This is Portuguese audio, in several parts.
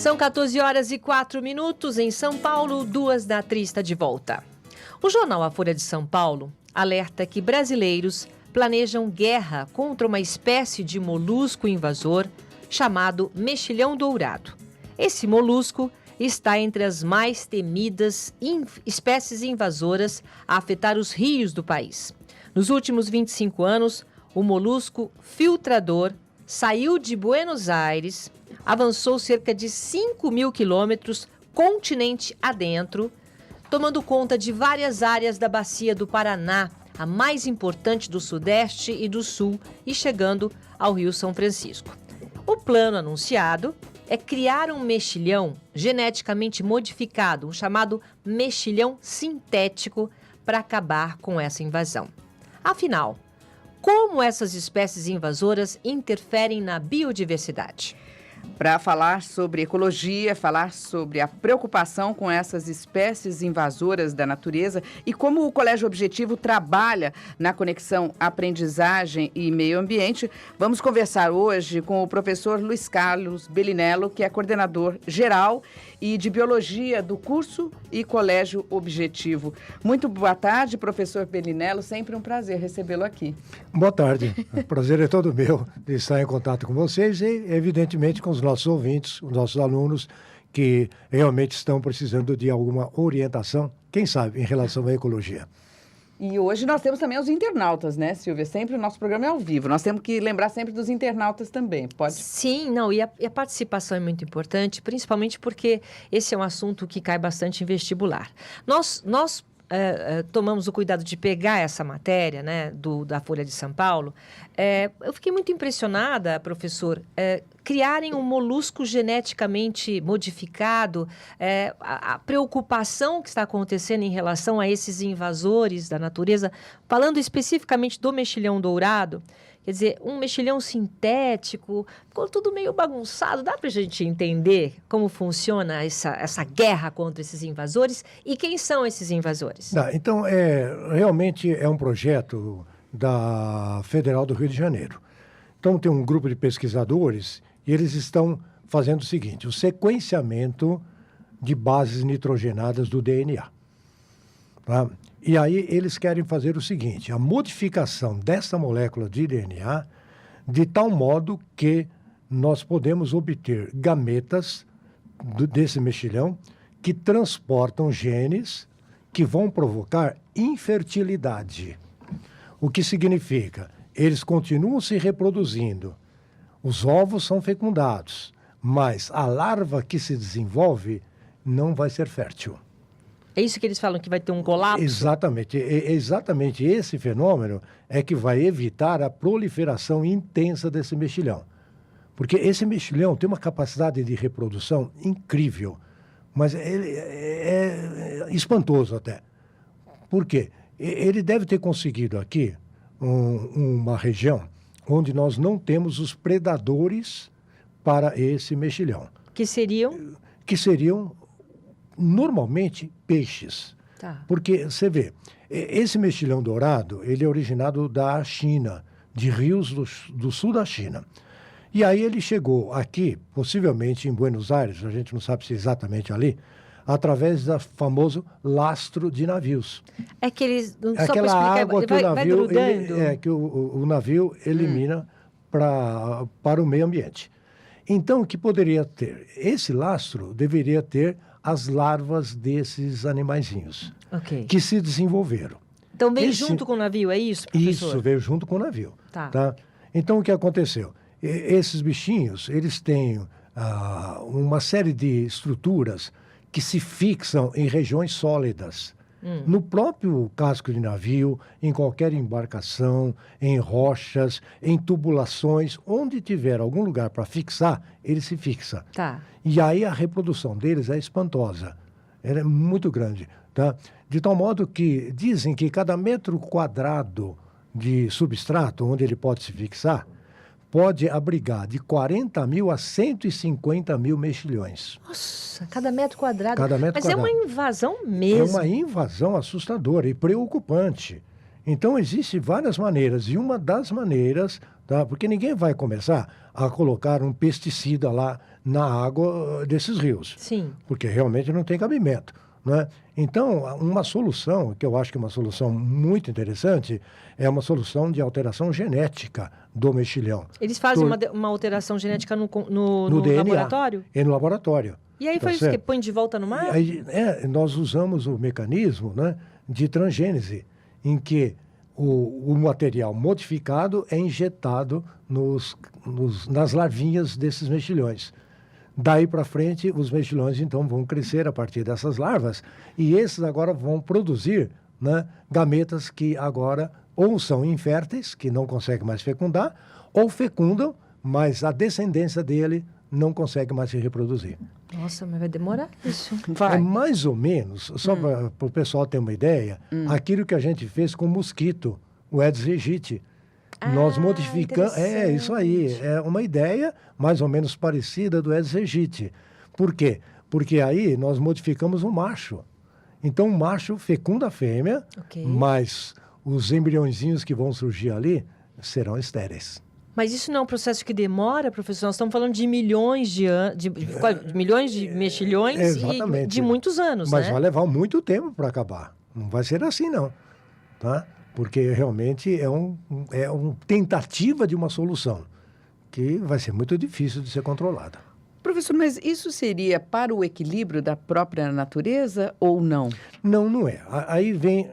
São 14 horas e 4 minutos em São Paulo, 2 da Tri está de volta. O jornal A Folha de São Paulo alerta que brasileiros planejam guerra contra uma espécie de molusco invasor chamado mexilhão dourado. Esse molusco está entre as mais temidas espécies invasoras a afetar os rios do país. Nos últimos 25 anos, o molusco filtrador saiu de Buenos Aires, avançou cerca de 5.000 quilômetros continente adentro, tomando conta de várias áreas da bacia do Paraná, a mais importante do Sudeste e do Sul, e chegando ao Rio São Francisco. O plano anunciado é criar um mexilhão geneticamente modificado, um chamado mexilhão sintético, para acabar com essa invasão. Afinal, como essas espécies invasoras interferem na biodiversidade? Para falar sobre ecologia, falar sobre a preocupação com essas espécies invasoras da natureza e como o Colégio Objetivo trabalha na conexão aprendizagem e meio ambiente, vamos conversar hoje com o professor Luiz Carlos Bellinello, que é coordenador geral e de biologia do curso e Colégio Objetivo. Muito boa tarde, professor Bellinello, sempre um prazer recebê-lo aqui. Boa tarde, o prazer é todo meu de estar em contato com vocês e, evidentemente, com os nossos ouvintes, os nossos alunos que realmente estão precisando de alguma orientação, quem sabe, em relação à ecologia. E hoje nós temos também os internautas, né, Silvia? Sempre o nosso programa é ao vivo. Nós temos que lembrar sempre dos internautas também. Pode? Sim, não, e a participação é muito importante, principalmente porque esse é um assunto que cai bastante em vestibular. Nós tomamos o cuidado de pegar essa matéria, né, da Folha de São Paulo. Eu fiquei muito impressionada, professor, criarem um molusco geneticamente modificado, a preocupação que está acontecendo em relação a esses invasores da natureza, falando especificamente do mexilhão dourado. Quer dizer, um mexilhão sintético, ficou tudo meio bagunçado. Dá para a gente entender como funciona essa guerra contra esses invasores e quem são esses invasores? Então, realmente é um projeto da Federal do Rio de Janeiro. Então, tem um grupo de pesquisadores e eles estão fazendo o seguinte, o sequenciamento de bases nitrogenadas do DNA. Tá? E aí eles querem fazer o seguinte, a modificação dessa molécula de DNA de tal modo que nós podemos obter gametas desse mexilhão que transportam genes que vão provocar infertilidade. O que significa? Eles continuam se reproduzindo, os ovos são fecundados, mas a larva que se desenvolve não vai ser fértil. É isso que eles falam, que vai ter um colapso? Exatamente. Exatamente esse fenômeno é que vai evitar a proliferação intensa desse mexilhão. Porque esse mexilhão tem uma capacidade de reprodução incrível, mas ele é espantoso até. Por quê? Ele deve ter conseguido aqui uma região onde nós não temos os predadores para esse mexilhão. Que seriam? Que seriam normalmente peixes. Tá. Porque, você vê, esse mexilhão dourado, ele é originado da China, de rios do sul da China. E aí ele chegou aqui, possivelmente em Buenos Aires, a gente não sabe se é exatamente ali, através do famoso lastro de navios. É que eles, só aquela para explicar, água que o navio, que o navio elimina para o meio ambiente. Então, o que poderia ter? Esse lastro deveria ter as larvas desses animaizinhos, que se desenvolveram. Então, veio junto com o navio, é isso, professor? Isso, veio junto com o navio. Tá. Então, o que aconteceu? Esses bichinhos, eles têm uma série de estruturas que se fixam em regiões sólidas. No próprio casco de navio, em qualquer embarcação, em rochas, em tubulações, onde tiver algum lugar para fixar, ele se fixa. Tá. E aí a reprodução deles é espantosa. Ela é muito grande. Tá? De tal modo que dizem que cada metro quadrado de substrato onde ele pode se fixar, pode abrigar de 40 mil a 150 mil mexilhões. Nossa, cada metro quadrado. Mas é uma invasão mesmo. É uma invasão assustadora e preocupante. Então, existem várias maneiras. E uma das maneiras tá? Porque ninguém vai começar a colocar um pesticida lá na água desses rios. Sim. Porque realmente não tem cabimento, né? Então, uma solução, que eu acho que é uma solução muito interessante, é uma solução de alteração genética do mexilhão. Eles fazem uma alteração genética no DNA, laboratório? no laboratório. E aí Tá foi isso que põe de volta no mar? Aí, nós usamos o mecanismo, né, de transgênese, em que o material modificado é injetado nas larvinhas desses mexilhões. Daí para frente, os mexilhões, então, vão crescer a partir dessas larvas e esses agora vão produzir, né, gametas que agora ou são inférteis, que não conseguem mais fecundar, ou fecundam, mas a descendência dele não consegue mais se reproduzir. Nossa, mas vai demorar isso. Vai. É mais ou menos, só para o pessoal ter uma ideia, aquilo que a gente fez com o mosquito, o Aedes aegypti. Nós modificamos. É isso aí. É uma ideia mais ou menos parecida do Aedes aegypti. Por quê? Porque aí nós modificamos o macho. Então o macho fecunda a fêmea, mas os embriõezinhos que vão surgir ali serão estéreis. Mas isso não é um processo que demora, professor? Nós estamos falando de milhões de anos, milhões de mexilhões e de muitos anos, mas né? vai levar muito tempo para acabar. Não vai ser assim, não. Tá? Porque realmente é uma tentativa de uma solução que vai ser muito difícil de ser controlada. Professor, mas isso seria para o equilíbrio da própria natureza ou não? Não, não é.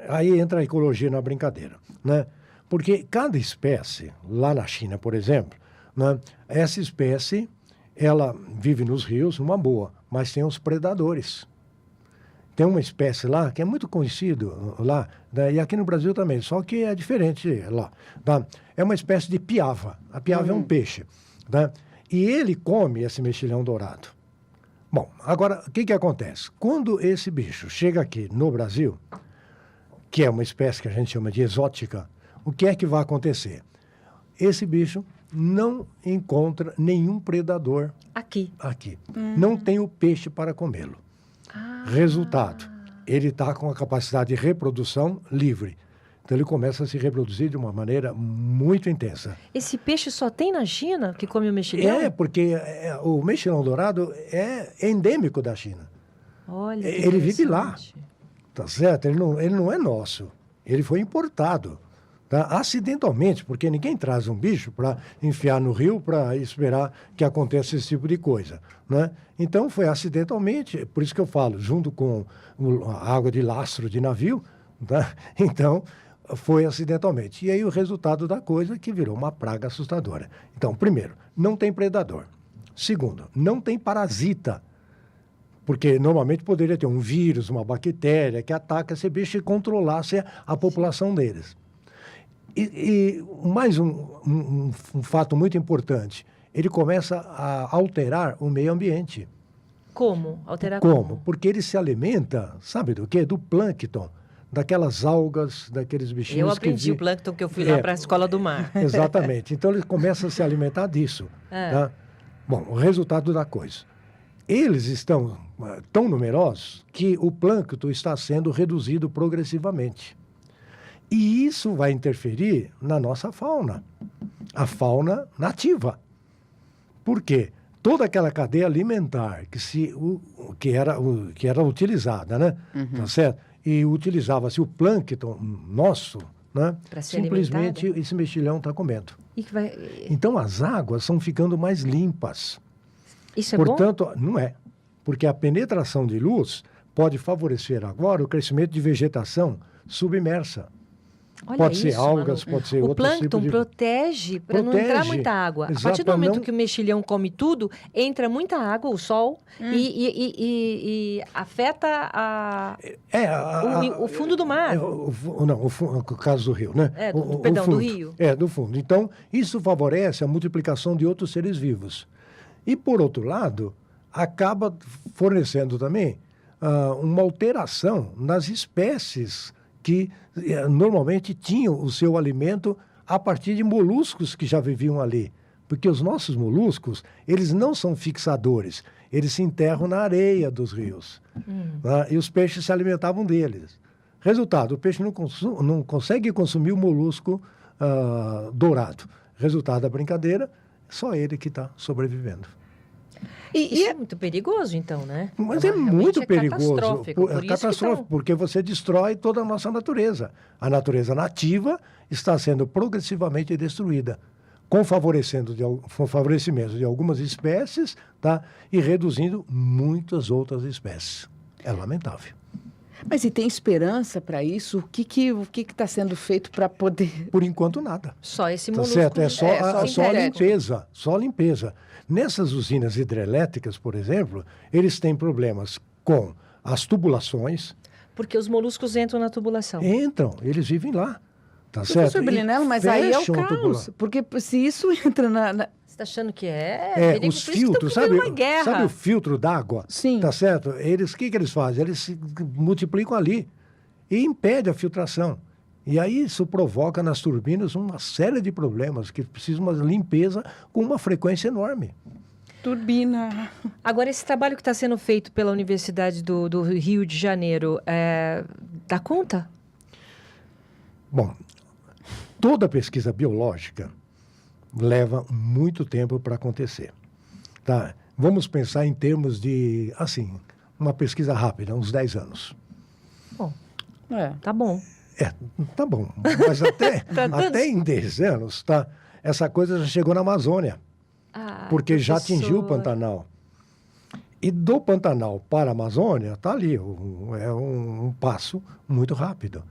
Aí entra a ecologia na brincadeira, né? Porque cada espécie, lá na China, por exemplo, né, essa espécie, ela vive nos rios, uma boa, mas tem os predadores. Tem uma espécie lá que é muito conhecido lá, né, e aqui no Brasil também, só que é diferente lá. Tá? É uma espécie de piava. A piava é um peixe. Tá? E ele come esse mexilhão dourado. Bom, agora, o que acontece? Quando esse bicho chega aqui no Brasil, que é uma espécie que a gente chama de exótica, o que é que vai acontecer? Esse bicho não encontra nenhum predador aqui. Não tem o peixe para comê-lo. Resultado, ele está com a capacidade de reprodução livre. Então ele começa a se reproduzir de uma maneira muito intensa. Esse peixe só tem na China que come o mexilhão? É, porque o mexilhão dourado é endêmico da China. Olha, ele vive lá, tá certo? Ele não é nosso, ele foi importado. Tá? Acidentalmente, porque ninguém traz um bicho para enfiar no rio para esperar que aconteça esse tipo de coisa. Né? Então, foi acidentalmente, por isso que eu falo, junto com a água de lastro de navio, tá? Então, foi acidentalmente. E aí o resultado da coisa é que virou uma praga assustadora. Então, primeiro, não tem predador. Segundo, não tem parasita. Porque normalmente poderia ter um vírus, uma bactéria que ataca esse bicho e controlasse a população deles. E mais um fato muito importante, ele começa a alterar o meio ambiente. Como? Alterar como? Porque ele se alimenta, sabe do quê? Do plâncton, daquelas algas, daqueles bichinhos. Eu aprendi o plâncton que eu fui lá para a escola do mar. Exatamente. Então ele começa a se alimentar disso. Tá? Bom, o resultado da coisa. Eles estão tão numerosos que o plâncton está sendo reduzido progressivamente. E isso vai interferir na nossa fauna, a fauna nativa. Por quê? Toda aquela cadeia alimentar que era utilizada, né? Tá certo? E utilizava-se o plâncton nosso, né? Simplesmente esse mexilhão está comendo. Então as águas estão ficando mais limpas. Isso é Portanto, bom? Não é. Porque a penetração de luz pode favorecer agora o crescimento de vegetação submersa. Olha pode isso, ser algas, Manu. pode ser outro tipo de... O plâncton protege para não entrar muita água. A partir do momento que o mexilhão come tudo, entra muita água, o sol, e afeta o fundo do mar. O caso do rio, né? Do rio. Do fundo. Então, isso favorece a multiplicação de outros seres vivos. E, por outro lado, acaba fornecendo também uma alteração nas espécies que normalmente tinham o seu alimento a partir de moluscos que já viviam ali. Porque os nossos moluscos, eles não são fixadores, eles se enterram na areia dos rios. Né? E os peixes se alimentavam deles. Resultado, o peixe não consegue consumir o molusco dourado. Resultado da brincadeira, só ele que está sobrevivendo. Isso é muito perigoso, então, né? Mas é muito perigoso. Catastrófico. É catastrófico, porque você destrói toda a nossa natureza. A natureza nativa está sendo progressivamente destruída, com favorecimento de algumas espécies, tá? E reduzindo muitas outras espécies. É lamentável. Mas e tem esperança para isso? O que está sendo feito para poder... Por enquanto, nada. Só esse Tá molusco. certo? É só sintético. limpeza, só limpeza. Nessas usinas hidrelétricas, por exemplo, eles têm problemas com as tubulações. Porque os moluscos entram na tubulação. Entram, eles vivem lá. Tá certo? Professor Belinello, mas aí é o Fecham a caos. tubulação. Porque se isso entra na... Você está achando que é? Perigo, Os por isso que filtros, estão criando uma guerra. sabe o filtro d'água? Sim. Tá certo? Eles, o que eles fazem? Eles se multiplicam ali e impede a filtração. E aí isso provoca nas turbinas uma série de problemas que precisam de uma limpeza com uma frequência enorme. Turbina. Agora, esse trabalho que está sendo feito pela Universidade do Rio de Janeiro, dá conta? Bom, toda pesquisa biológica leva muito tempo para acontecer. Tá? Vamos pensar em termos de, assim, uma pesquisa rápida, uns 10 anos. Bom, É. tá bom. Tá bom. Mas até em 10 anos, tá? Essa coisa já chegou na Amazônia, porque já atingiu o Pantanal. E do Pantanal para a Amazônia, está ali, é um passo muito rápido.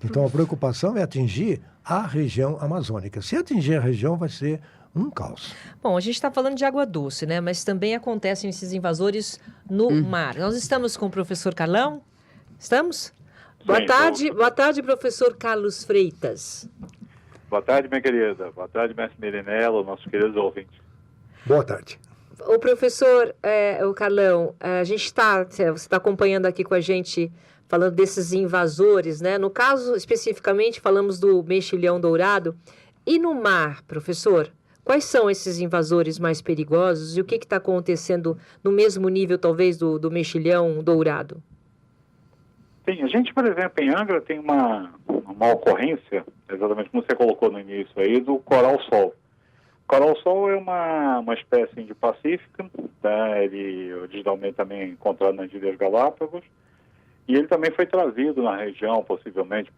Então, a preocupação é atingir a região amazônica. Se atingir a região, vai ser um caos. Bom, a gente está falando de água doce, né? Mas também acontecem esses invasores no mar. Nós estamos com o professor Carlão? Estamos? Boa tarde, professor Carlos Freitas. Boa tarde, minha querida. Boa tarde, mestre Belinello, nossos queridos ouvintes. Boa tarde. O professor, o Carlão, você está acompanhando aqui com a gente, falando desses invasores, né? No caso, especificamente, falamos do mexilhão dourado. E no mar, professor, quais são esses invasores mais perigosos e o que está acontecendo no mesmo nível, talvez, do mexilhão dourado? Sim, a gente, por exemplo, em Angra tem uma ocorrência, exatamente como você colocou no início aí, do coral-sol. O coral-sol é uma espécie indopacífica, tá? Ele originalmente também é encontrado nas Ilhas Galápagos, e ele também foi trazido na região, possivelmente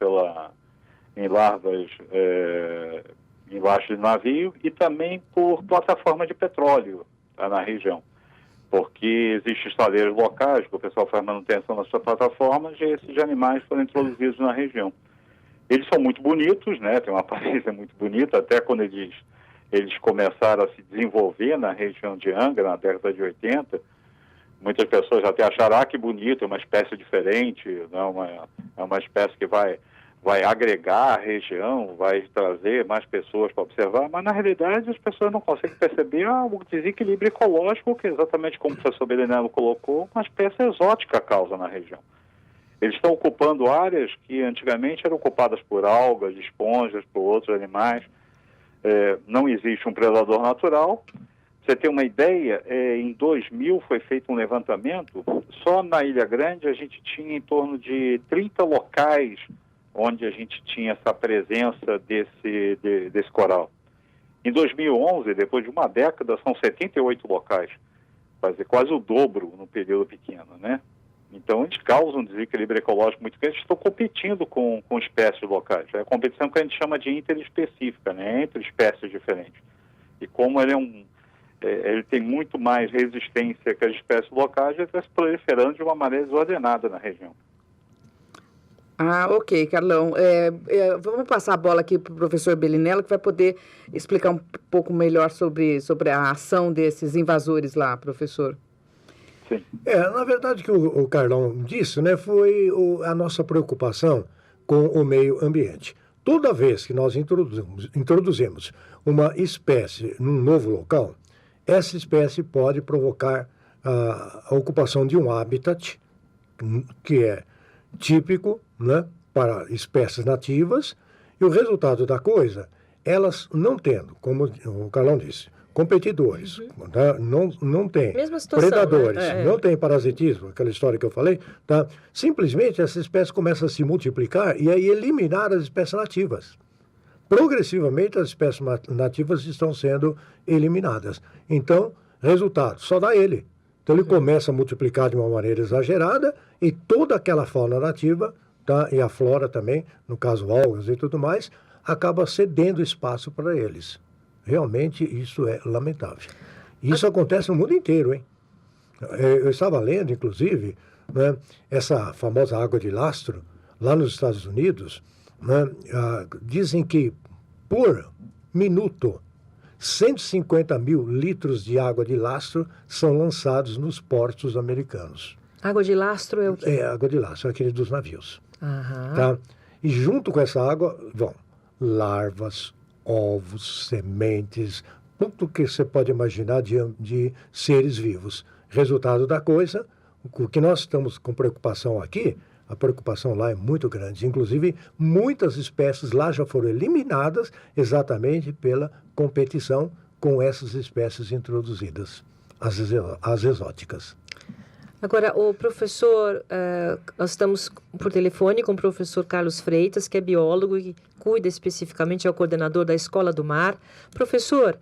em larvas embaixo de navio, e também por plataforma de petróleo, tá, na região. Porque existem estaleiros locais que o pessoal faz manutenção nas suas plataformas e esses animais foram introduzidos na região. Eles são muito bonitos, né? Tem uma aparência muito bonita, até quando eles começaram a se desenvolver na região de Angra, na década de 80, muitas pessoas até acharam, que bonito, é uma espécie diferente, né? É uma espécie que vai agregar a região, vai trazer mais pessoas para observar, mas na realidade as pessoas não conseguem perceber o desequilíbrio ecológico, que exatamente como o professor Belinello colocou, uma espécie exótica causa na região. Eles estão ocupando áreas que antigamente eram ocupadas por algas, esponjas, por outros animais. Não existe um predador natural. Pra você ter uma ideia, em 2000 foi feito um levantamento, só na Ilha Grande a gente tinha em torno de 30 locais onde a gente tinha essa presença desse coral. Em 2011, depois de uma década, são 78 locais, quase o dobro no período pequeno, né? Então, eles causam um desequilíbrio ecológico muito grande, estão competindo com espécies locais. É a competição que a gente chama de interespecífica, né? Entre espécies diferentes. E como ele tem muito mais resistência que as espécies locais, ele está se proliferando de uma maneira desordenada na região. Ok, Carlão. Vamos passar a bola aqui para o professor Belinello, que vai poder explicar um pouco melhor sobre a ação desses invasores lá, professor. Sim. Na verdade, o que o Carlão disse, né, foi a nossa preocupação com o meio ambiente. Toda vez que nós introduzimos uma espécie num novo local, essa espécie pode provocar a ocupação de um habitat que é típico, né, para espécies nativas, e o resultado da coisa, elas não tendo, como o Carlão disse, competidores, tá? Não tem predadores, né? Não tem parasitismo, aquela história que eu falei, tá? Simplesmente essa espécie começa a se multiplicar e aí eliminar as espécies nativas. progressivamente as espécies nativas estão sendo eliminadas. Então, resultado, só dá ele. Então ele começa a multiplicar de uma maneira exagerada e toda aquela fauna nativa, tá, e a flora também, no caso algas e tudo mais, acaba cedendo espaço para eles. Realmente isso é lamentável. Isso acontece no mundo inteiro, hein? Eu estava lendo, inclusive, né, essa famosa água de lastro, lá nos Estados Unidos, né, dizem que por minuto 150 mil litros de água de lastro são lançados nos portos americanos. Água de lastro é o quê? É, água de lastro, aquele dos navios. Aham. Tá? E junto com essa água vão larvas, ovos, sementes, tudo que você pode imaginar de seres vivos. Resultado da coisa, o que nós estamos com preocupação aqui, a preocupação lá é muito grande. Inclusive, muitas espécies lá já foram eliminadas exatamente pela competição com essas espécies introduzidas, as exóticas. Agora, o professor, nós estamos por telefone com o professor Carlos Freitas, que é biólogo e cuida especificamente, é o coordenador da Escola do Mar. Professor,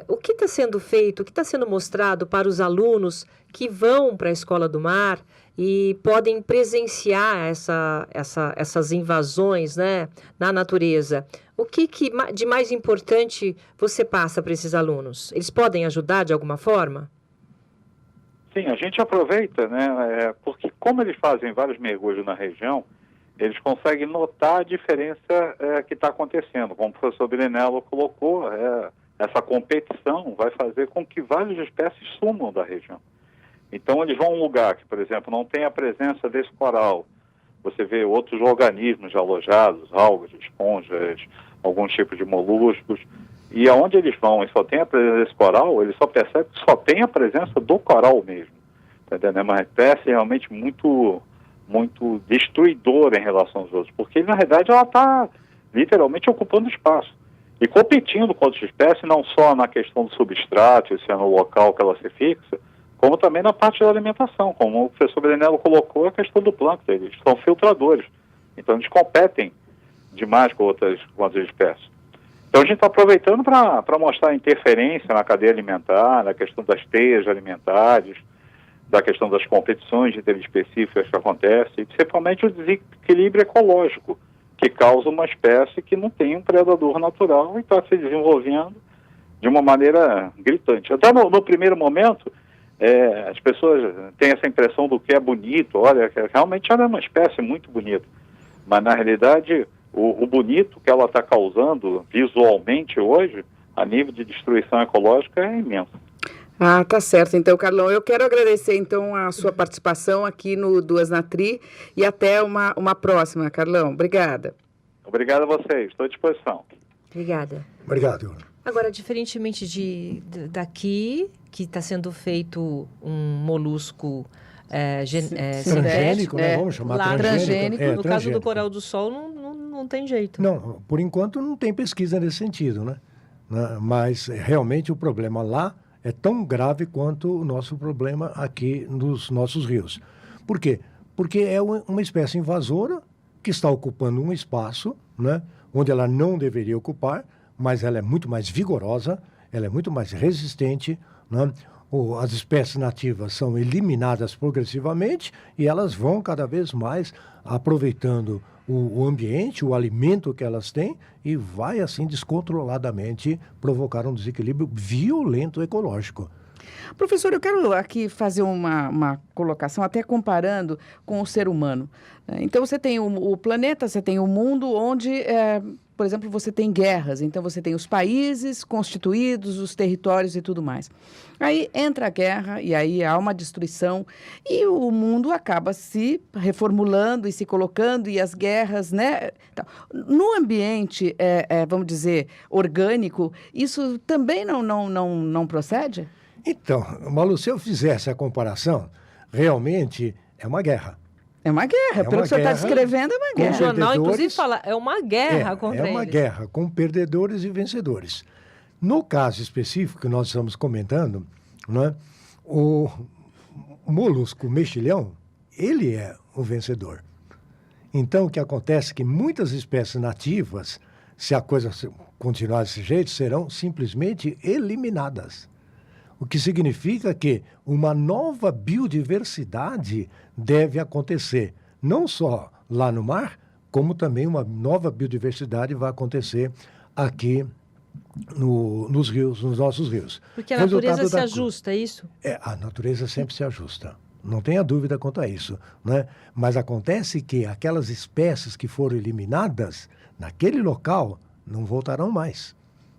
o que está sendo feito, o que está sendo mostrado para os alunos que vão para a Escola do Mar e podem presenciar essas invasões, né, na natureza? O que de mais importante você passa para esses alunos? Eles podem ajudar de alguma forma? Sim, a gente aproveita, né, porque como eles fazem vários mergulhos na região, eles conseguem notar a diferença que está acontecendo. Como o professor Belinello colocou, essa competição vai fazer com que várias espécies sumam da região. Então eles vão a um lugar que, por exemplo, não tem a presença desse coral. Você vê outros organismos alojados, algas, esponjas, algum tipo de moluscos. E aonde eles vão e só tem a presença desse coral, eles só percebem que só tem a presença do coral mesmo. Tá entendendo? É uma espécie realmente muito, muito destruidora em relação aos outros, porque na realidade ela está literalmente ocupando espaço e competindo com outras espécies, não só na questão do substrato, se é no local que ela se fixa, como também na parte da alimentação, como o professor Belinello colocou, a questão do plâncton. Eles são filtradores, então eles competem demais com outras espécies. Então a gente está aproveitando para mostrar a interferência na cadeia alimentar, na questão das teias alimentares, da questão das competições interespecíficas que acontecem, e principalmente o desequilíbrio ecológico, que causa uma espécie que não tem um predador natural e está se desenvolvendo de uma maneira gritante. Até no primeiro momento, as pessoas têm essa impressão do que é bonito, olha, realmente ela é uma espécie muito bonita, mas na realidade o bonito que ela está causando visualmente hoje, a nível de destruição ecológica, é imenso. Ah, tá certo. Então, Carlão, eu quero agradecer, então, a sua participação aqui no Duas na Tri e até uma próxima, Carlão. Obrigada. Obrigado a vocês. Estou à disposição. Obrigada. Obrigado. Agora, diferentemente daqui, que está sendo feito um molusco transgênico, né? Vamos chamar lá, transgênico. No caso do coral do sol, não tem jeito. Não, por enquanto não tem pesquisa nesse sentido, né? Mas realmente o problema lá é tão grave quanto o nosso problema aqui nos nossos rios. Por quê? Porque é uma espécie invasora que está ocupando um espaço, né, onde ela não deveria ocupar, mas ela é muito mais vigorosa, ela é muito mais resistente, né? As espécies nativas são eliminadas progressivamente e elas vão cada vez mais aproveitando o ambiente, o alimento que elas têm e vai assim descontroladamente provocar um desequilíbrio violento ecológico. Professor, eu quero aqui fazer uma colocação, até comparando com o ser humano. Então, você tem o planeta, você tem o mundo onde, por exemplo, você tem guerras. Então, você tem os países constituídos, os territórios e tudo mais. Aí entra a guerra e aí há uma destruição e o mundo acaba se reformulando e se colocando e as guerras, né? No ambiente, vamos dizer, orgânico, isso também não procede? Então, Malu, se eu fizesse a comparação, realmente é uma guerra. É uma guerra, pelo que o senhor está descrevendo, é uma guerra. O jornal, inclusive, fala, é uma guerra contra eles. É uma guerra com perdedores e vencedores. No caso específico que nós estamos comentando, né, o molusco mexilhão, ele é o vencedor. Então, o que acontece é que muitas espécies nativas se a coisa continuar desse jeito, serão simplesmente eliminadas. O que significa que uma nova biodiversidade deve acontecer, não só lá no mar, como também uma nova biodiversidade vai acontecer aqui nos rios, nos nossos rios. Porque a natureza se ajusta, é isso? A natureza sempre se ajusta. Não tenha dúvida quanto a isso, né? Mas acontece que aquelas espécies que foram eliminadas naquele local não voltarão mais.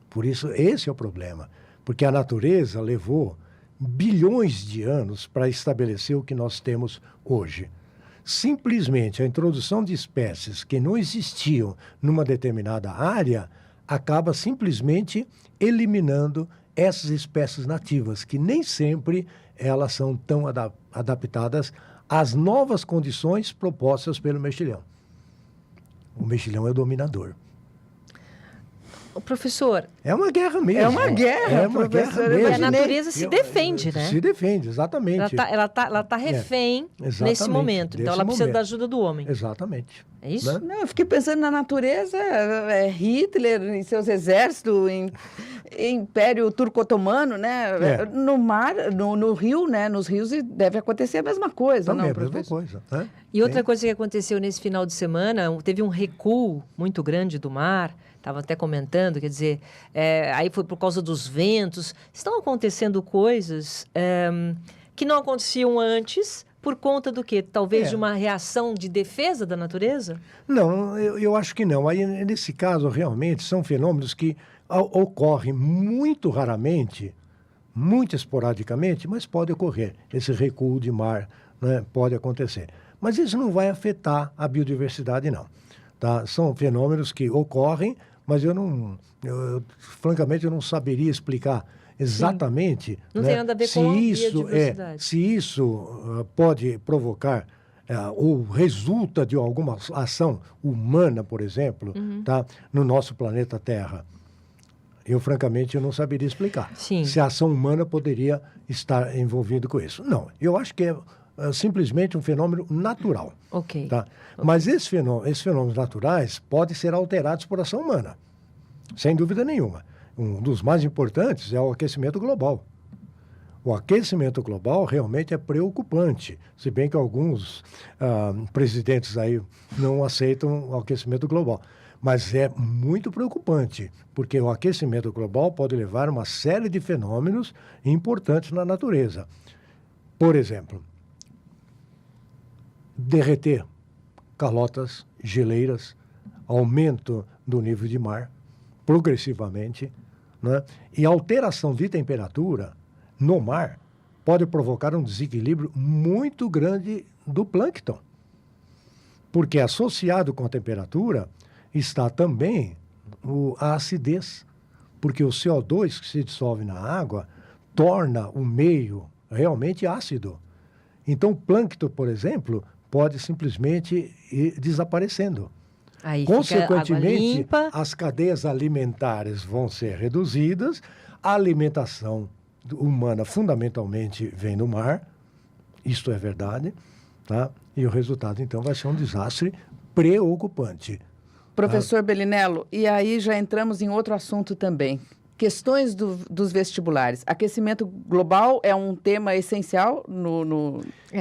Por isso, esse é o problema. Porque a natureza levou bilhões de anos para estabelecer o que nós temos hoje. Simplesmente a introdução de espécies que não existiam numa determinada área acaba simplesmente eliminando essas espécies nativas, que nem sempre elas são tão adaptadas às novas condições propostas pelo mexilhão. O mexilhão é o dominador. O professor... É uma guerra mesmo. É uma guerra, professor. E a natureza se defende, né? Se defende, exatamente. Ela tá refém nesse momento. Então, ela precisa da ajuda do homem. Exatamente. É isso? Né? Não, eu fiquei pensando na natureza, Hitler e seus exércitos, Império Turco-Otomano, né? No mar, no rio, né? Nos rios deve acontecer a mesma coisa, também não, é a mesma professor? coisa. Né? E outra coisa que aconteceu nesse final de semana, teve um recuo muito grande do mar. Estava até comentando, quer dizer, aí foi por causa dos ventos. Estão acontecendo coisas que não aconteciam antes, por conta do quê? Talvez de uma reação de defesa da natureza? Não, eu acho que não. Aí, nesse caso, realmente, são fenômenos que ocorrem muito raramente, muito esporadicamente, mas pode ocorrer. Esse recuo de mar, né, pode acontecer. Mas isso não vai afetar a biodiversidade, não. Tá? São fenômenos que ocorrem, mas francamente, eu não saberia explicar exatamente. Não né, tem nada a ver com a biodiversidade. Se isso pode provocar ou resulta de alguma ação humana, por exemplo, tá, no nosso planeta Terra. Francamente, eu não saberia explicar. Sim. Se a ação humana poderia estar envolvida com isso. Não, eu acho que é simplesmente um fenômeno natural. Ok. Tá? Mas esses fenômenos naturais podem ser alterados por ação humana, sem dúvida nenhuma. Um dos mais importantes é o aquecimento global. O aquecimento global realmente é preocupante, se bem que alguns presidentes aí não aceitam o aquecimento global. Mas é muito preocupante, porque o aquecimento global pode levar a uma série de fenômenos importantes na natureza. Por exemplo, derreter calotas, geleiras, aumento do nível de mar progressivamente, né? E alteração de temperatura no mar pode provocar um desequilíbrio muito grande do plâncton, porque associado com a temperatura está também a acidez, porque o CO2 que se dissolve na água torna o meio realmente ácido. Então, o plâncton, por exemplo, pode simplesmente ir desaparecendo. Aí consequentemente, as cadeias alimentares vão ser reduzidas, a alimentação humana fundamentalmente vem do mar, isto é verdade, tá? E o resultado, então, vai ser um desastre preocupante. Professor Bellinello, e aí já entramos em outro assunto também. Questões dos vestibulares. Aquecimento global é um tema essencial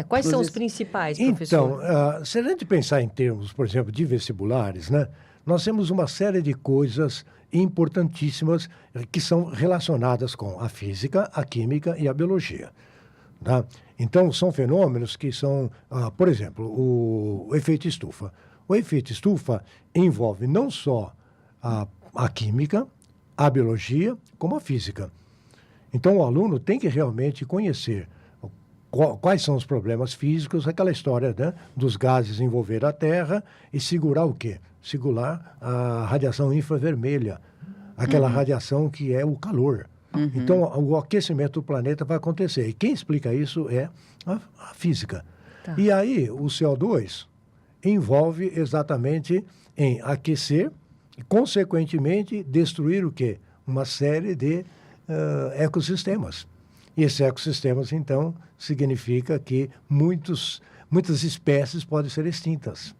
quais são os principais, professor? Então, se a gente pensar em termos, por exemplo, de vestibulares, né, nós temos uma série de coisas importantíssimas que são relacionadas com a física, a química e a biologia. Tá? Então, são fenômenos que são, por exemplo, o efeito estufa. O efeito estufa envolve não só a química, a biologia, como a física. Então, o aluno tem que realmente conhecer quais são os problemas físicos, aquela história, né, dos gases envolver a Terra e segurar o quê? Segurar a radiação infravermelha, aquela radiação que é o calor. Então, o aquecimento do planeta vai acontecer. E quem explica isso é a física. Tá. E aí, o CO2 envolve exatamente em aquecer e, consequentemente, destruir o quê? Uma série de ecossistemas. E esses ecossistemas, então, significa que muitas espécies podem ser extintas.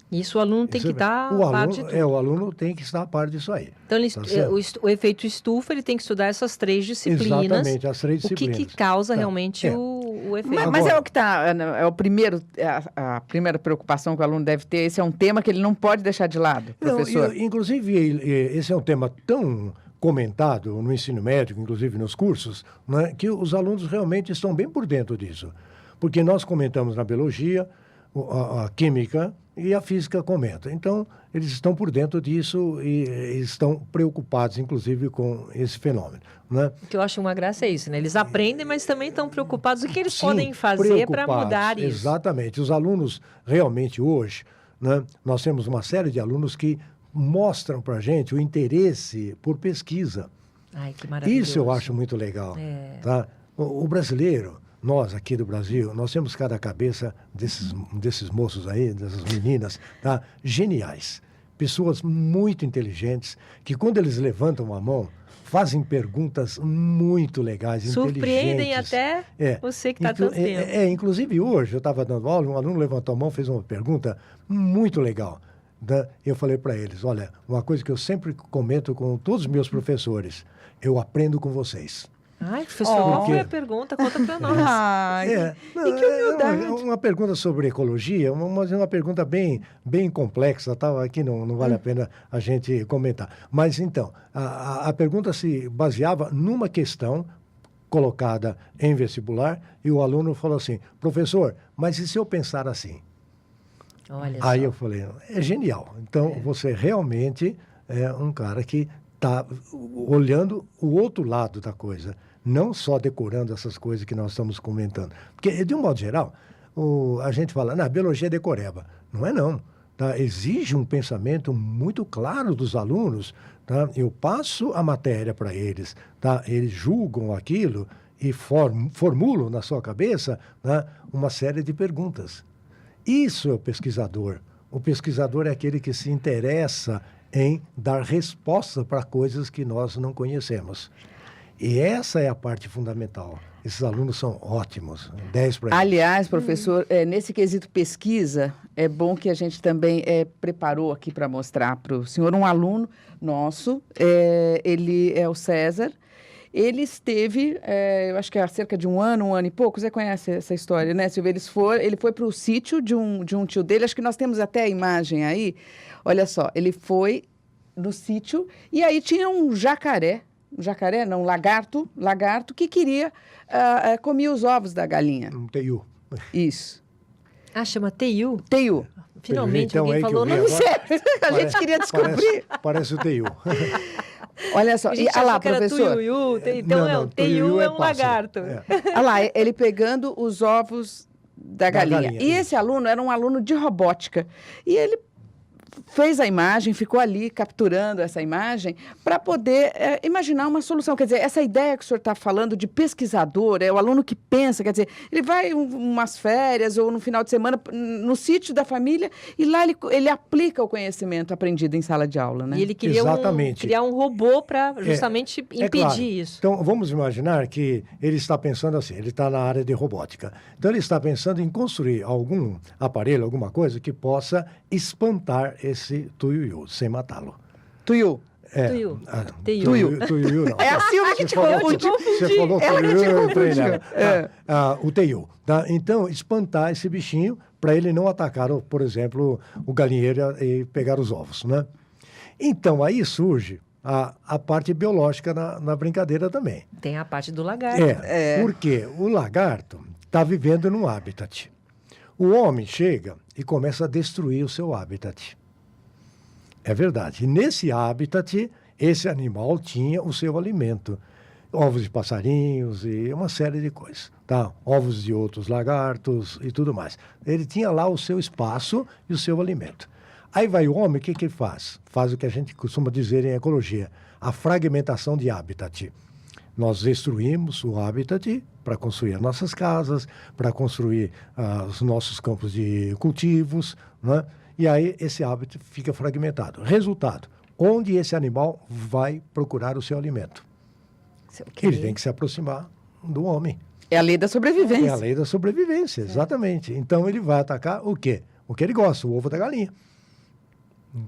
Isso o aluno tem que estar o a par aluno, de tudo. o aluno tem que estar a par disso aí. Então, Tá certo? o efeito estufa, ele tem que estudar essas 3 disciplinas. Exatamente, as 3 O que disciplinas. causa Tá. realmente É. o efeito. Mas é Agora- o que está, é o primeiro, a primeira preocupação que o aluno deve ter. Esse é um tema que ele não pode deixar de lado, Não, professor. inclusive, esse é um tema tão comentado no ensino médio, inclusive nos cursos, né, que os alunos realmente estão bem por dentro disso. Porque nós comentamos na biologia, a química e a física comenta. Então, eles estão por dentro disso e estão preocupados, inclusive, com esse fenômeno. Né? O que eu acho uma graça é isso, né? Eles aprendem, mas também estão preocupados o que eles Sim, podem fazer para preocupados, mudar isso. Exatamente. Os alunos, realmente, hoje, né, nós temos uma série de alunos que mostram para a gente o interesse por pesquisa. Ai, que maravilhoso. Isso eu acho muito legal. É. Tá? O brasileiro, nós aqui do Brasil, nós temos cada cabeça desses moços aí, dessas meninas, tá? Geniais. Pessoas muito inteligentes, que quando eles levantam a mão, fazem perguntas muito legais, Surpreendem inteligentes. até você que está tanto tempo. Inclusive hoje, eu estava dando aula, um aluno levantou a mão, fez uma pergunta muito legal. Eu falei para eles, olha, uma coisa que eu sempre comento com todos os meus professores, eu aprendo com vocês. Ai, professor, qual Porque- foi a pergunta? Conta para nós. Ai, Não, e que humildade. uma pergunta sobre ecologia, uma pergunta bem complexa, tá? Aqui não vale a pena a gente comentar. Mas, então, a pergunta se baseava numa questão colocada em vestibular e o aluno falou assim, professor, mas e se eu pensar assim? Olha Aí só. eu falei, é genial. Então, você realmente é um cara que está olhando o outro lado da coisa, não só decorando essas coisas que nós estamos comentando. Porque, de um modo geral, a gente fala, a biologia é decoreba. Não é, não. Tá? Exige um pensamento muito claro dos alunos. Tá? Eu passo a matéria para eles, tá? Eles julgam aquilo e formulam na sua cabeça, tá, uma série de perguntas. Isso é o pesquisador. O pesquisador é aquele que se interessa em dar resposta para coisas que nós não conhecemos. E essa é a parte fundamental. Esses alunos são ótimos. 10 para eles. Aliás, professor, nesse quesito pesquisa, é bom que a gente também preparou aqui para mostrar para o senhor um aluno nosso, ele é o César. Ele esteve, eu acho que há cerca de um ano e pouco, você conhece essa história, né, Silvia? Ele foi para o sítio de um tio dele, acho que nós temos até a imagem aí. Olha só, ele foi no sítio e aí tinha um lagarto que queria, comia os ovos da galinha. Um TU. Isso, Ah, chama TU? teiu. Finalmente Então, alguém aí que falou eu vi nome agora. certo. A gente queria descobrir. Parece o TU. Olha só, A e gente olha lá, achou que era professor. tuiuiu, então Não, o tuiuiu TU é é um pássaro. lagarto. É. Olha lá, ele pegando os ovos da galinha. galinha, E isso. esse aluno era um aluno de robótica. E ele fez a imagem, ficou ali capturando essa imagem para poder imaginar uma solução. Quer dizer, essa ideia que o senhor está falando de pesquisador, é o aluno que pensa, quer dizer, ele vai umas férias ou no final de semana no sítio da família e lá ele aplica o conhecimento aprendido em sala de aula, né? E ele queria Exatamente. criar um robô para justamente impedir claro. isso. Então, vamos imaginar que ele está pensando assim, ele está na área de robótica. Então, ele está pensando em construir algum aparelho, alguma coisa que possa espantar esse tuiuiu, sem matá-lo. Tuiu. Tuiu. Tuiuiu não. É a Silvia que te confunde. Você falou Ela que te tuiuiu, eu confundiu. treinei. O teiu. Tá? Então, espantar esse bichinho para ele não atacar, por exemplo, o galinheiro e pegar os ovos, né? Então, aí surge a parte biológica na brincadeira também. Tem a parte do lagarto. Porque o lagarto está vivendo num habitat. O homem chega e começa a destruir o seu habitat. É verdade. E nesse habitat, esse animal tinha o seu alimento. Ovos de passarinhos e uma série de coisas. Tá? Ovos de outros lagartos e tudo mais. Ele tinha lá o seu espaço e o seu alimento. Aí vai o homem, o que ele faz? Faz o que a gente costuma dizer em ecologia, a fragmentação de habitat. Nós destruímos o habitat para construir as nossas casas, para construir os nossos campos de cultivos, né? E aí esse habitat fica fragmentado. Resultado, onde esse animal vai procurar o seu alimento? Ele tem que se aproximar do homem. É a lei da sobrevivência. É a lei da sobrevivência, exatamente. Então ele vai atacar o quê? O que ele gosta, o ovo da galinha.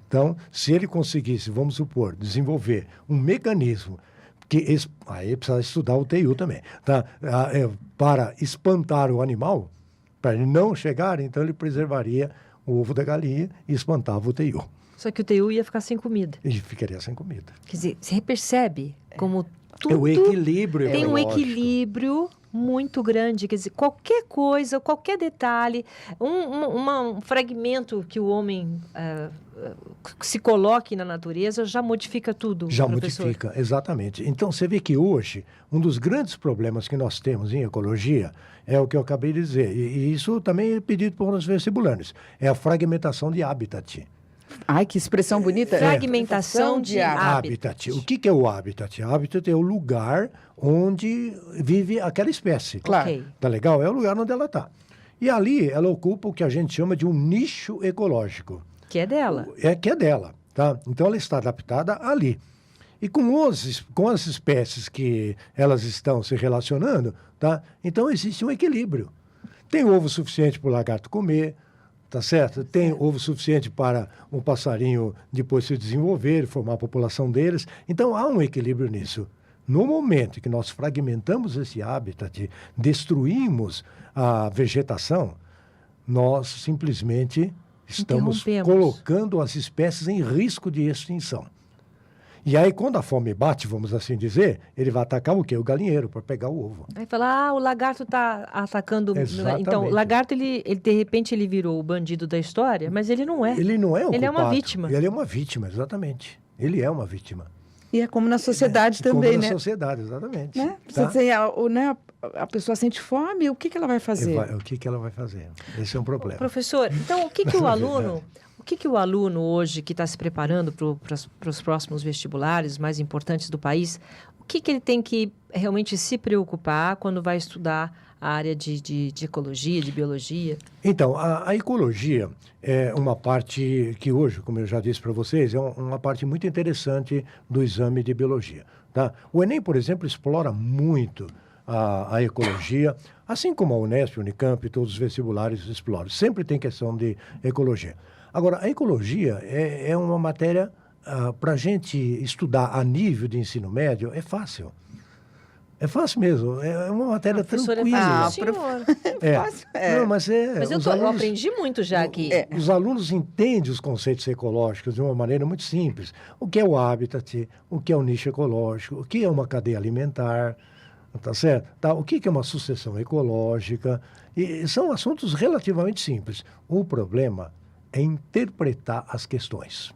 Então, se ele conseguisse, vamos supor, desenvolver um mecanismo aí precisa estudar o TIU também, tá? Para espantar o animal, para ele não chegar, então ele preservaria o ovo da galinha e espantava o TIU. Só que o TU ia ficar sem comida. E ficaria sem comida. Quer dizer, você percebe como tudo É o equilíbrio tem um ecológico. equilíbrio muito grande. Quer dizer, qualquer coisa, qualquer detalhe, um fragmento que o homem se coloque na natureza já modifica tudo, Já professor. modifica, exatamente. Então, você vê que hoje, um dos grandes problemas que nós temos em ecologia é o que eu acabei de dizer. E isso também é pedido por os vestibulantes. É a fragmentação de habitat. Ai, que expressão bonita. Fragmentação de Habitat. O que é o habitat? Habitat é o lugar onde vive aquela espécie. Claro. Ok. Tá legal? É o lugar onde ela está. E ali ela ocupa o que a gente chama de um nicho ecológico. Que é dela. Que é dela, tá? Então ela está adaptada ali. E com as espécies que elas estão se relacionando, tá? Então existe um equilíbrio. Tem ovo suficiente para o lagarto comer, tá certo? Tem ovo suficiente para um passarinho depois se desenvolver, formar a população deles. Então há um equilíbrio nisso. No momento que nós fragmentamos esse habitat, destruímos a vegetação, nós simplesmente estamos colocando as espécies em risco de extinção. E aí, quando a fome bate, vamos assim dizer, ele vai atacar o quê? O galinheiro, para pegar o ovo. Aí fala, o lagarto está atacando... Exatamente. Então, o lagarto, ele, de repente, ele virou o bandido da história, mas ele não é. Ele não é um Ele é culpado. uma vítima. Ele é uma vítima, exatamente. Ele é uma vítima. E é como na sociedade também, como né? na sociedade, exatamente. Né? Tá? Você, a pessoa sente fome, o que ela vai fazer? O que ela vai fazer? Esse é um problema. Professor, então o que o aluno... O que o aluno hoje que está se preparando para os próximos vestibulares mais importantes do país, o que ele tem que realmente se preocupar quando vai estudar a área de ecologia, de biologia? Então, a ecologia é uma parte que hoje, como eu já disse para vocês, é uma parte muito interessante do exame de biologia. Tá? O Enem, por exemplo, explora muito a ecologia, assim como a Unesp, a Unicamp e todos os vestibulares exploram. Sempre tem questão de ecologia. Agora, a ecologia é uma matéria, para a gente estudar a nível de ensino médio, é fácil. É fácil mesmo, é uma matéria tranquila. Senhor. Fácil, Não, mas eu aprendi muito já aqui. Os alunos entendem os conceitos ecológicos de uma maneira muito simples. O que é o habitat, o que é o nicho ecológico, o que é uma cadeia alimentar, tá certo? Tá? O que é uma sucessão ecológica. E são assuntos relativamente simples. O problema é interpretar as questões.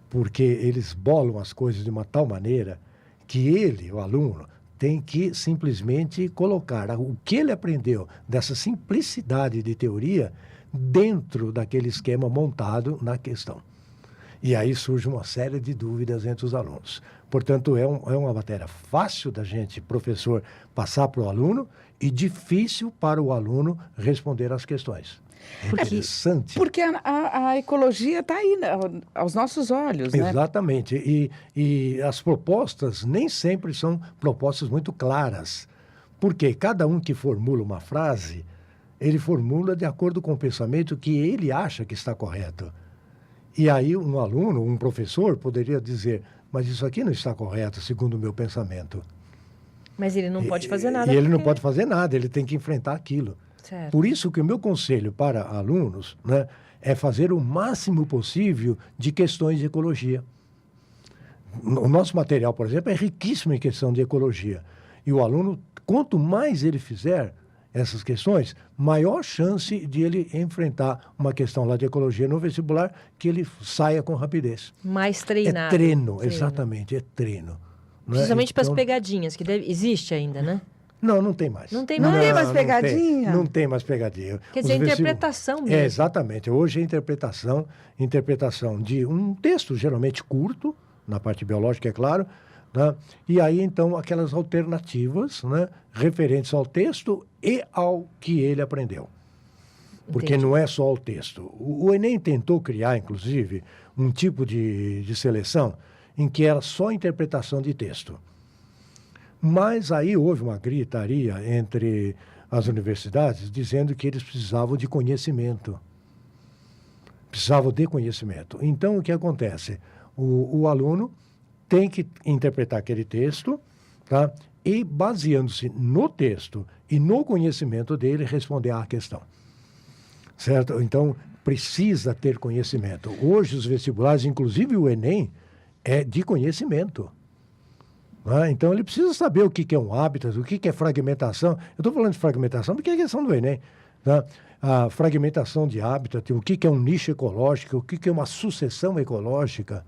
Porque eles bolam as coisas de uma tal maneira que ele, o aluno, tem que simplesmente colocar o que ele aprendeu dessa simplicidade de teoria dentro daquele esquema montado na questão. E aí surge uma série de dúvidas entre os alunos. Portanto, é uma matéria fácil da gente, professor, passar para o aluno e difícil para o aluno responder às questões. Interessante. Porque a ecologia está aí, né, aos nossos olhos, né? Exatamente. E as propostas nem sempre são propostas muito claras. Porque cada um que formula uma frase, ele formula de acordo com o pensamento que ele acha que está correto. E aí um aluno, um professor, poderia dizer, mas isso aqui não está correto, segundo o meu pensamento. Mas ele não pode fazer nada. E ele não pode fazer nada, ele tem que enfrentar aquilo. Certo. Por isso que o meu conselho para alunos, né, é fazer o máximo possível de questões de ecologia. O nosso material, por exemplo, é riquíssimo em questão de ecologia. E o aluno, quanto mais ele fizer essas questões, maior chance de ele enfrentar uma questão lá de ecologia no vestibular, que ele saia com rapidez. Mais treinado. É treino, exatamente, é treino. Né? Principalmente para as Então, pegadinhas, que existe ainda, né? Não tem mais. Não tem Não mais. tem mais pegadinha? Não tem mais pegadinha. Quer dizer, interpretação mesmo. Exatamente. Hoje é interpretação de um texto geralmente curto, na parte biológica, é claro, né? E aí, então, aquelas alternativas, né, referentes ao texto e ao que ele aprendeu. Porque Entendi. não é só o texto. O Enem tentou criar, inclusive, um tipo de seleção em que era só interpretação de texto. Mas aí houve uma gritaria entre as universidades dizendo que eles precisavam de conhecimento. precisavam de conhecimento. Então, o que acontece? O aluno tem que interpretar aquele texto, tá? E, baseando-se no texto e no conhecimento dele, responder à questão. Certo? Então, precisa ter conhecimento. Hoje, os vestibulares, inclusive o Enem, é de conhecimento. Né? Então, ele precisa saber o que é um hábitat, o que é fragmentação. Eu estou falando de fragmentação porque é questão do Enem. Tá? A fragmentação de hábitat, o que é um nicho ecológico, o que é uma sucessão ecológica.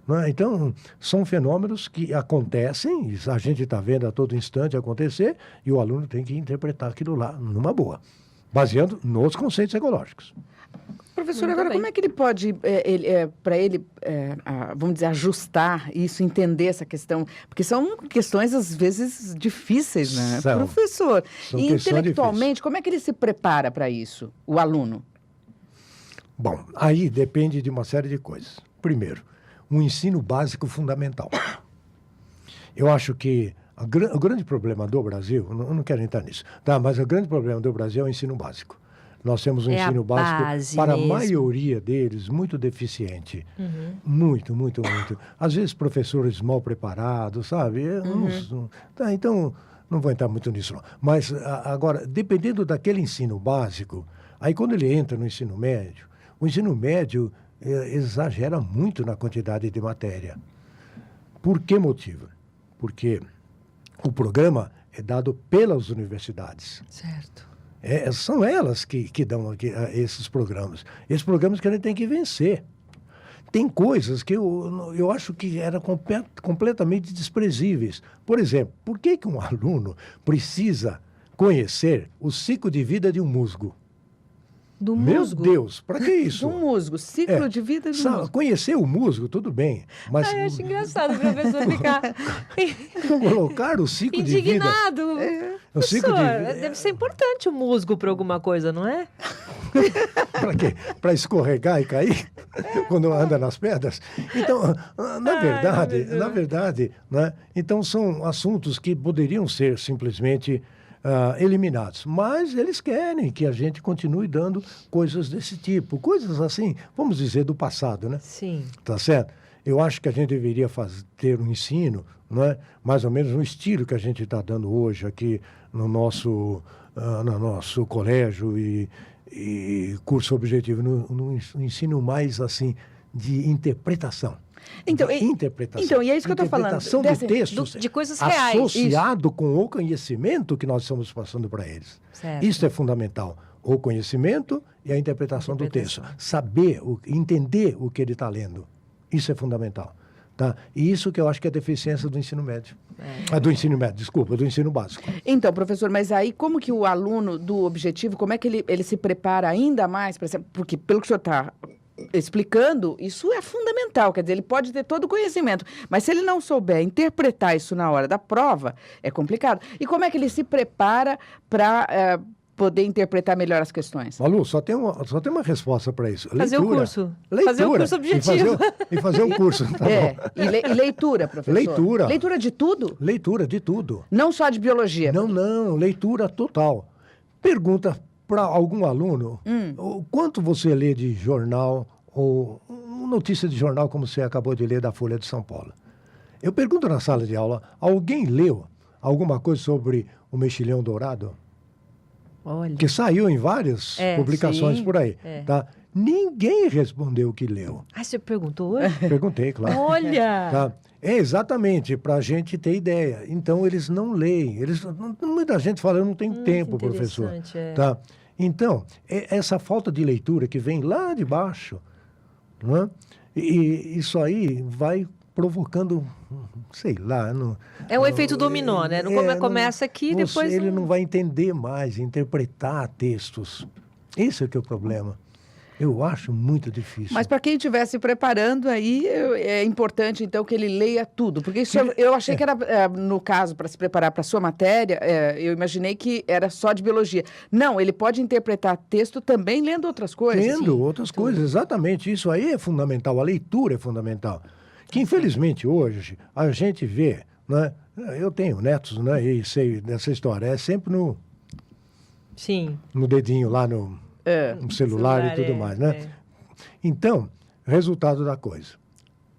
Né? Então, são fenômenos que acontecem, a gente está vendo a todo instante acontecer, e o aluno tem que interpretar aquilo lá numa boa, baseando nos conceitos ecológicos. Professor, agora como é que ele pode, para ele, vamos dizer, ajustar isso, entender essa questão? Porque são questões, às vezes, difíceis, né? Professor, e intelectualmente, como é que ele se prepara para isso, o aluno? Bom, aí depende de uma série de coisas. Primeiro, um ensino básico fundamental. Eu acho que o grande problema do Brasil, eu não quero entrar nisso, tá? Mas o grande problema do Brasil é o ensino básico. Nós temos um ensino básico, para a maioria deles, muito deficiente. Muito, muito, muito. Às vezes, professores mal preparados, sabe? Tá, então, não vou entrar muito nisso, não. Mas, agora, dependendo daquele ensino básico, aí quando ele entra no ensino médio, o ensino médio exagera muito na quantidade de matéria. Por que motivo? Porque o programa é dado pelas universidades. Certo. São elas que dão esses programas. Esses programas que a gente tem que vencer. Tem coisas que eu acho que eram completamente desprezíveis. Por exemplo, por que um aluno precisa conhecer o ciclo de vida de um musgo? Do Meu musgo? Deus, para que isso? Do musgo, ciclo de vida do musgo. Conhecer o musgo, tudo bem, mas... Eu acho engraçado o professor ficar... Colocar o ciclo de vida... Indignado. O ciclo de vida... Deve ser importante o musgo para alguma coisa, não é? Para quê? Para escorregar e cair quando anda nas pedras? Então, na verdade, né? Então são assuntos que poderiam ser simplesmente eliminados. Mas eles querem que a gente continue dando coisas desse tipo, coisas assim, vamos dizer, do passado, né? Sim. Tá certo? Eu acho que a gente deveria ter um ensino, né? Mais ou menos no estilo que a gente está dando hoje aqui no nosso colégio e curso objetivo, no ensino mais assim de interpretação. Então, interpretação. E é isso que eu estou falando. Interpretação de textos de coisas reais. Associado com o conhecimento que nós estamos passando para eles. Certo. Isso é fundamental. O conhecimento e a interpretação do texto. Saber, entender o que ele está lendo. Isso é fundamental. Tá? E isso que eu acho que é a deficiência do ensino médio. Do ensino médio, desculpa, do ensino básico. Então, professor, mas aí como que o aluno do objetivo, como é que ele se prepara ainda mais? Porque pelo que o senhor está explicando, isso é fundamental, quer dizer, ele pode ter todo o conhecimento, mas se ele não souber interpretar isso na hora da prova, é complicado. E como é que ele se prepara para poder interpretar melhor as questões? Malu, só tem uma resposta para isso. Fazer o curso. Leitura. Fazer o curso objetivo. E fazer o curso. Tá E leitura, professor? Leitura. Leitura de tudo? Leitura de tudo. Não só de biologia? Não, leitura total. Pergunta para algum aluno, o quanto você lê de jornal ou notícia de jornal como você acabou de ler da Folha de São Paulo. Eu pergunto na sala de aula, alguém leu alguma coisa sobre o mexilhão dourado? Olha. Que saiu em várias publicações por aí. Tá? Ninguém respondeu o que leu. Ah, você perguntou hoje? Perguntei, claro. Olha! Tá? É exatamente para a gente ter ideia. Então, eles não leem. Muita gente fala, eu não tenho tempo, professor. Tá? Então, essa falta de leitura que vem lá de baixo, não é? E isso aí vai provocando, sei lá... É um efeito dominó, né? Começa aqui, depois... Ele não vai entender mais, interpretar textos. Esse é que é o problema. Eu acho muito difícil. Mas para quem estiver se preparando aí, é importante, então, que ele leia tudo. Porque isso eu achei que era, no caso, para se preparar para a sua matéria, eu imaginei que era só de biologia. Não, ele pode interpretar texto também lendo outras coisas. Lendo outras coisas, exatamente. Isso aí é fundamental, a leitura é fundamental. Que, infelizmente, hoje, a gente vê, né? Eu tenho netos, né? E sei dessa história. É sempre no dedinho lá no celular e tudo mais, né? Então, resultado da coisa.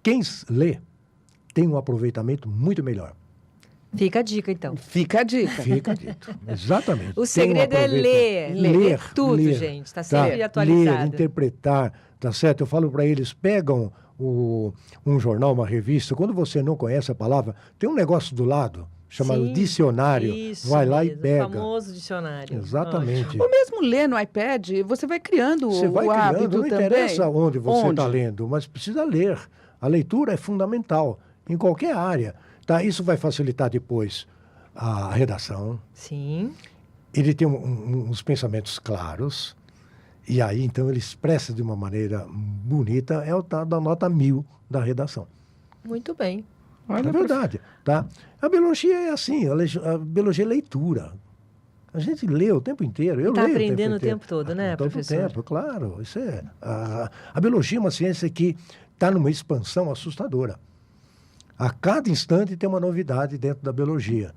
Quem lê tem um aproveitamento muito melhor. Fica a dica, então. Fica a dica. Fica dito. Exatamente. O segredo é ler. Ler tudo, gente. Está sempre atualizado. Ler, interpretar, tá certo? Eu falo para eles, pegam um jornal, uma revista, quando você não conhece a palavra, tem um negócio do lado, chamado dicionário. Isso vai lá mesmo, e pega. O famoso dicionário. Exatamente. Ou mesmo ler no iPad, você vai criando Você vai o criando, hábito não também. interessa onde você está lendo, mas precisa ler. A leitura é fundamental, em qualquer área. Tá? Isso vai facilitar depois a redação. Sim. Ele tem uns pensamentos claros, e aí, então, ele expressa de uma maneira bonita, é o tal da nota 1000 da redação. Muito bem. Olha, É verdade. Tá? A biologia é assim, a biologia é leitura. A gente lê o tempo inteiro. Eu Está leio aprendendo o inteiro. tempo todo, né, Todo professor? tempo, claro. Isso é, a biologia é uma ciência que está numa expansão assustadora. A cada instante tem uma novidade dentro da biologia.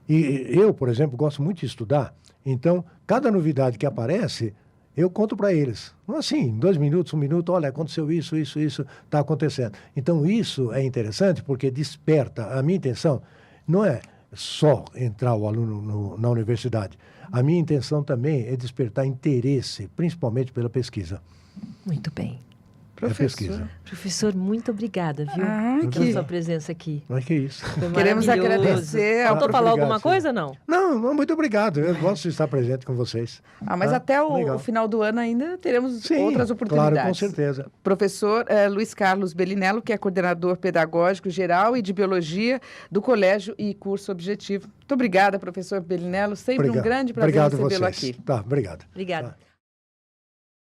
E eu, por exemplo, gosto muito de estudar. Então, cada novidade que aparece, eu conto para eles. Não assim, 2 minutos, 1 minuto, olha, aconteceu isso está acontecendo. Então, isso é interessante porque desperta. A minha intenção não é só entrar o aluno na universidade. A minha intenção também é despertar interesse, principalmente pela pesquisa. Muito bem. Pesquisa. Professor, muito obrigada, viu? Pela sua presença aqui. Mas que isso. Foi Queremos maravilhoso. agradecer ao Faltou falar Obrigado, alguma sim. coisa, não? Não, muito obrigado. Eu gosto de estar presente com vocês. Mas Tá? até o Legal. final do ano ainda teremos Sim, outras oportunidades. claro, com certeza. Professor Luiz Carlos Bellinello, que é coordenador pedagógico geral e de biologia do Colégio e Curso Objetivo. Muito obrigada, professor Bellinello. Sempre um grande prazer Obrigado recebê-lo vocês. aqui. Tá, obrigado. Obrigada. Tá.